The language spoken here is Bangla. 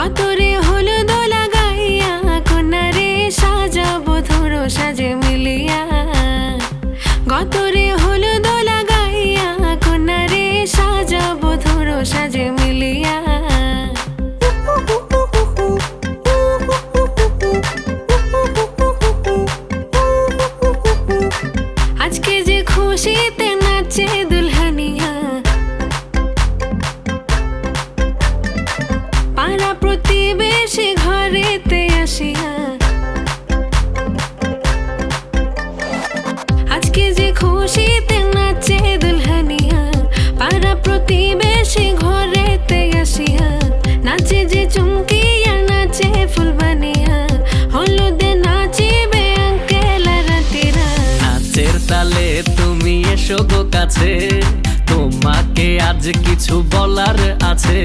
গতরে হলুদ লাগাইয়া কন্যারে সাজাবো ধরো সাজে মিলিয়া। গতরে হলুদ লাগাইয়া কন্যারে সাজাবো ধরো সাজে মিলিয়া। আজকে যে খুশিতে নাচে দুলহানিয়া, পাড়া প্রতিবেশী ঘরেতে আসিয়া। আজকে যে খুশিতে নাচে দুলহানিয়া, পাড়া প্রতিবেশী ঘরেতে আসিয়া। নাচে যে চুমকিয়া নাচে ফুলবানিয়া, হলুদে নাচিবে আঙ্কেল আর আন্টিরা। নাচের তালে তুমি এসো গো কাছে, তোমাকে আজ কিছু বলার আছে।